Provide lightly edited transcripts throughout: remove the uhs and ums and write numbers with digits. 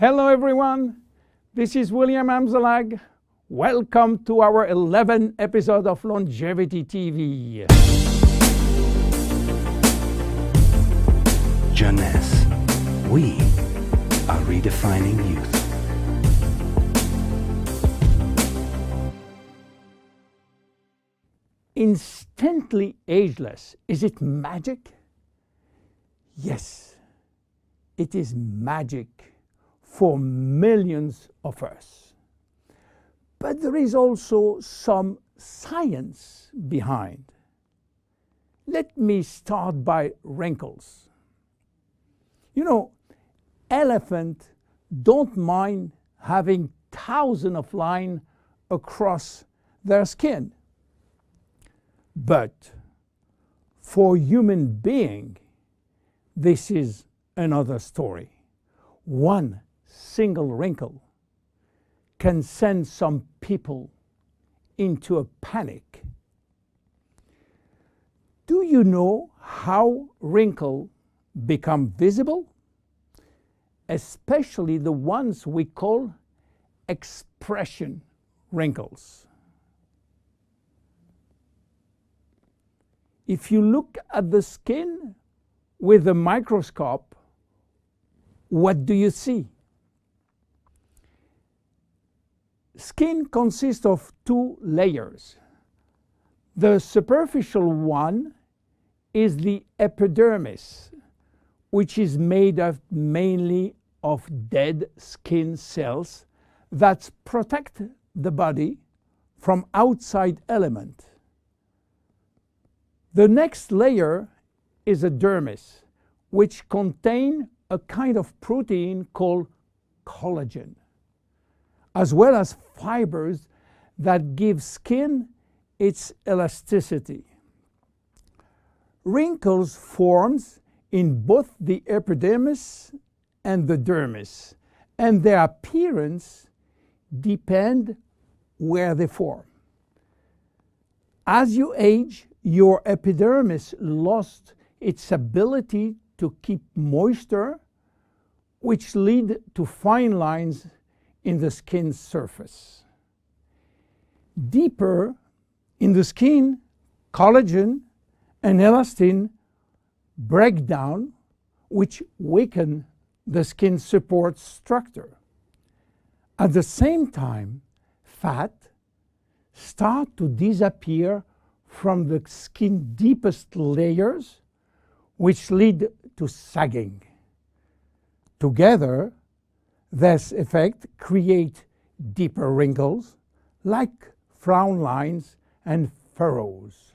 Hello everyone, this is William Amzalag. Welcome to our 11th episode of Longevity TV. Jeunesse, we are redefining youth. Instantly ageless, is it magic? Yes, it is magic for millions of us. But there is also some science behind. Let me start by wrinkles. You know, elephants don't mind having thousands of lines across their skin. But for human being, this is another story. One single wrinkle can send some people into a panic. Do you know how wrinkles become visible? Especially the ones we call expression wrinkles. If you look at the skin with a microscope, what do you see? Skin consists of two layers. The superficial one is the epidermis, which is made up mainly of dead skin cells that protect the body from outside elements. The next layer is a dermis, which contains a kind of protein called collagen, as well as fibers that give skin its elasticity. Wrinkles form in both the epidermis and the dermis, and their appearance depends where they form. As you age, your epidermis lost its ability to keep moisture, which lead to fine lines in the skin surface. Deeper in the skin, collagen and elastin break down, which weaken the skin support structure. At the same time, fat start to disappear from the skin's deepest layers, which lead to sagging. Together, this effect creates deeper wrinkles like frown lines and furrows.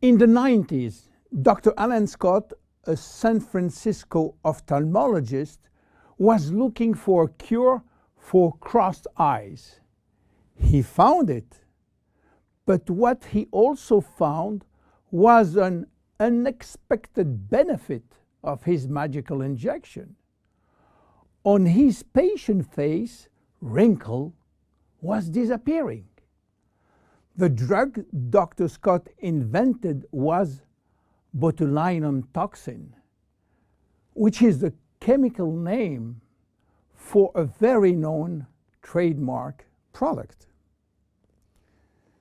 In the 90s, Dr. Alan Scott, a San Francisco ophthalmologist, was looking for a cure for crossed eyes. He found it. But what he also found was an unexpected benefit of his magical injection. On his patient face, wrinkle was disappearing. The drug Dr. Scott invented was botulinum toxin, which is the chemical name for a very known trademark product.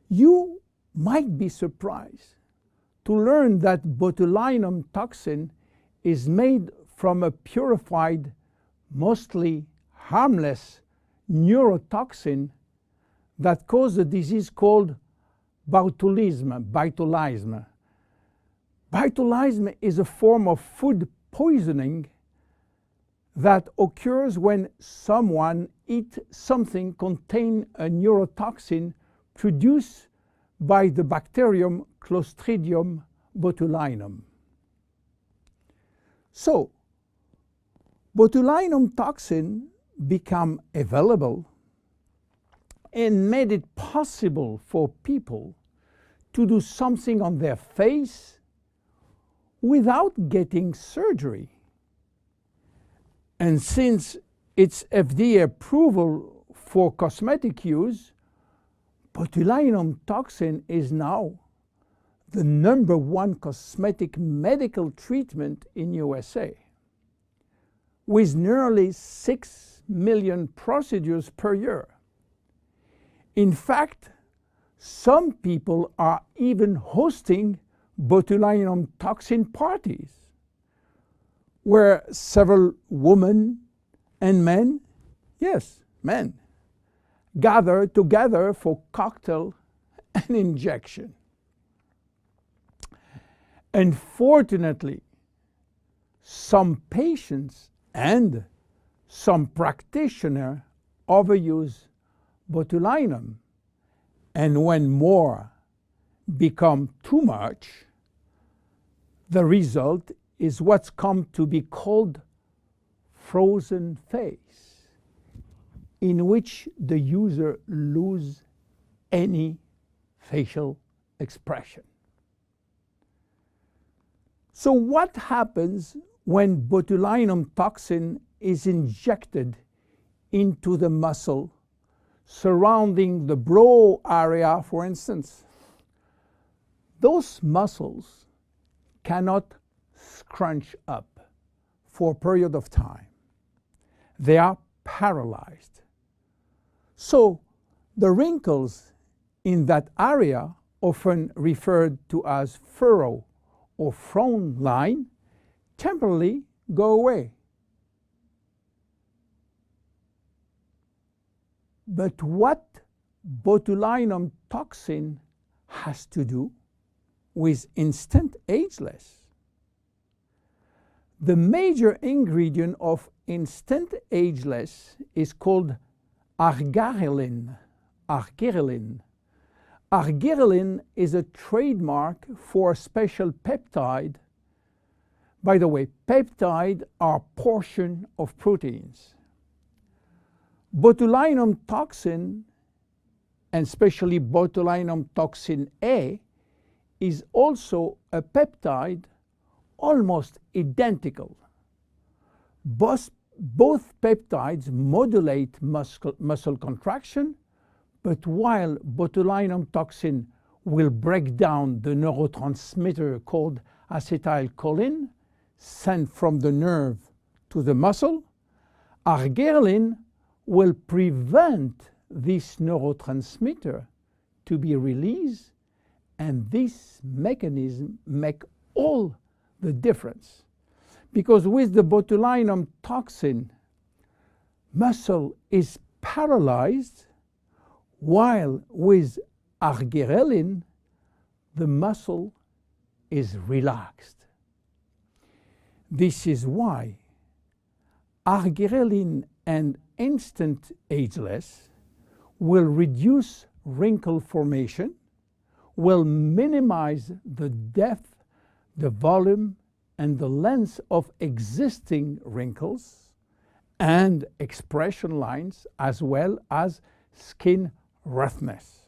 You might be surprised to learn that botulinum toxin is made from a purified, mostly harmless neurotoxin that causes a disease called botulism. Botulism is a form of food poisoning that occurs when someone eats something containing a neurotoxin produced by the bacterium Clostridium botulinum. So, botulinum toxin became available and made it possible for people to do something on their face without getting surgery. And since its FDA approval for cosmetic use, botulinum toxin is now the #1 cosmetic medical treatment in USA. with nearly 6 million procedures per year. In fact, some people are even hosting botulinum toxin parties, where several women and men, yes, men, gather together for cocktail and injection. Unfortunately, some patients and some practitioners overuse botulinum, and when more become too much, the result is what's come to be called frozen face, in which the user loses any facial expression. So what happens when botulinum toxin is injected into the muscle surrounding the brow area, for instance? Those muscles cannot scrunch up for a period of time. They are paralyzed. So the wrinkles in that area, often referred to as furrow or frown line, temporarily go away. But what botulinum toxin has to do with instant ageless? The major ingredient of instant ageless is called argyreline. Argyreline. Argyreline is a trademark for a special peptide. By the way, peptides are portions of proteins. Botulinum toxin, and especially botulinum toxin A, is also a peptide almost identical. Both peptides modulate muscle contraction, but while botulinum toxin will break down the neurotransmitter called acetylcholine sent from the nerve to the muscle, argyreline will prevent this neurotransmitter to be released, and this mechanism makes all the difference. Because with the botulinum toxin, muscle is paralyzed, while with argyreline, the muscle is relaxed. This is why argyreline and instant ageless will reduce wrinkle formation, will minimize the depth, the volume, and the length of existing wrinkles and expression lines, as well as skin roughness.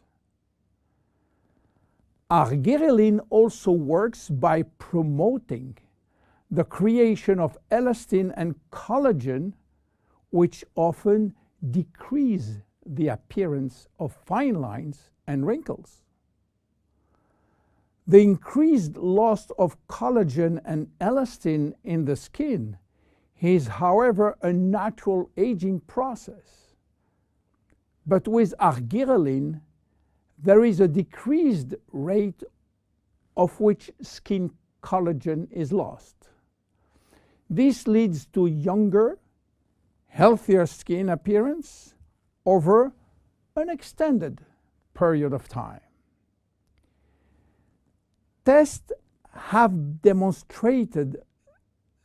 Argyreline also works by promoting the creation of elastin and collagen, which often decrease the appearance of fine lines and wrinkles. The increased loss of collagen and elastin in the skin is, however, a natural aging process. But with argyreline, there is a decreased rate of which skin collagen is lost. This leads to younger, healthier skin appearance over an extended period of time. Tests have demonstrated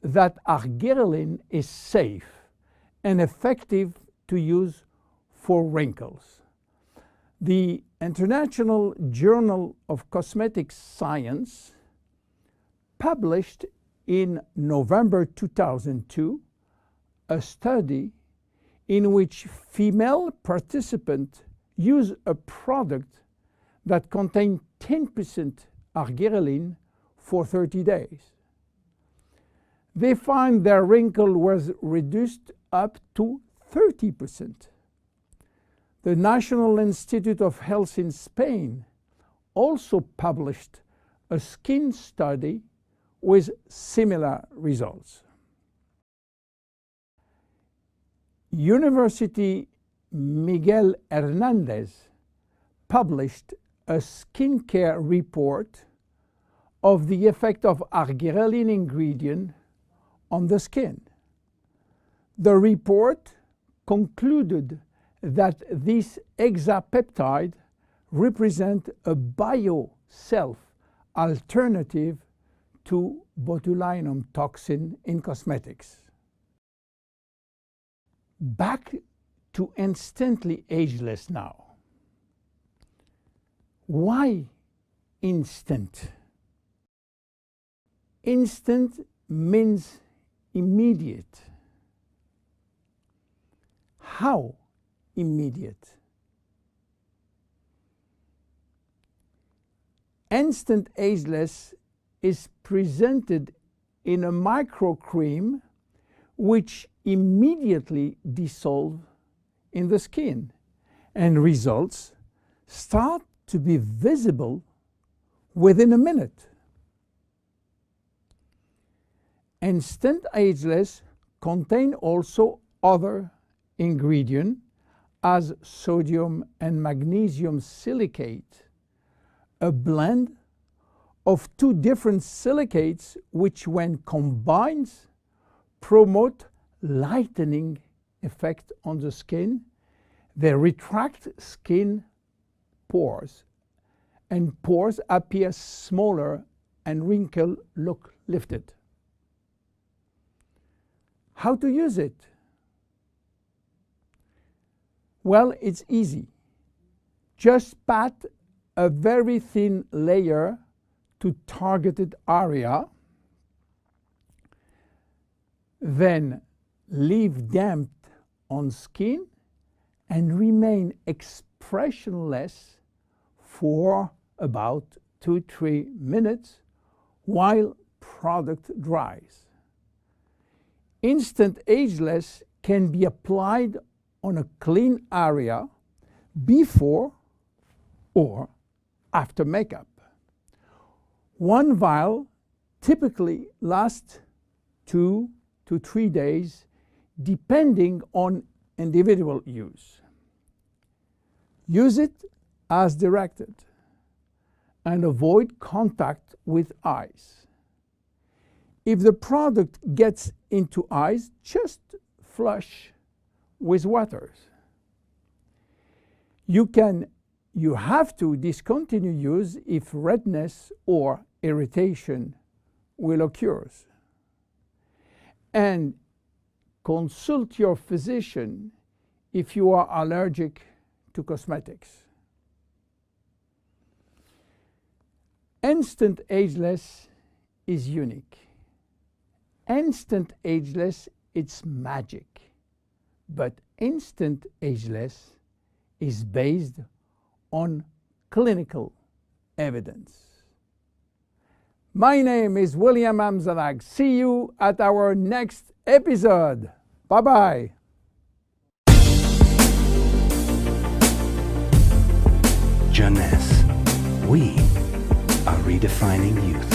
that argyreline is safe and effective to use for wrinkles. The International Journal of Cosmetic Science published in November 2002 a study in which female participants used a product that contained 10% argyreline for 30 days. They find their wrinkle was reduced up to 30%. The National Institute of Health in Spain also published a skin study with similar results. University Miguel Hernandez published a skincare report of the effect of argyroline ingredient on the skin. The report concluded that this hexapeptide represents a bio-self alternative to botulinum toxin in cosmetics. Back to instantly ageless now. Why instant? Instant means immediate. How immediate? Instant ageless is presented in a microcream which immediately dissolve in the skin, and results start to be visible within a minute. Instant ageless contain also other ingredients as sodium and magnesium silicate, a blend of two different silicates which when combined promote lightening effect on the skin. They retract skin pores, and pores appear smaller and wrinkles look lifted. How to use it? Well, it's easy. Just pat a very thin layer to targeted area, then leave damp on skin and remain expressionless for about 2-3 minutes while product dries. Instant ageless can be applied on a clean area before or after makeup. One vial typically lasts 2 to 3 days depending on individual use. Use it as directed and avoid contact with eyes. If the product gets into eyes, just flush with water. You have to discontinue use if redness or irritation will occur. And consult your physician if you are allergic to cosmetics. Instant ageless is unique. Instant ageless, it's magic. But instant ageless is based on clinical evidence. My name is William Amzalag. See you at our next episode. Bye-bye. Jeunesse. We are redefining youth.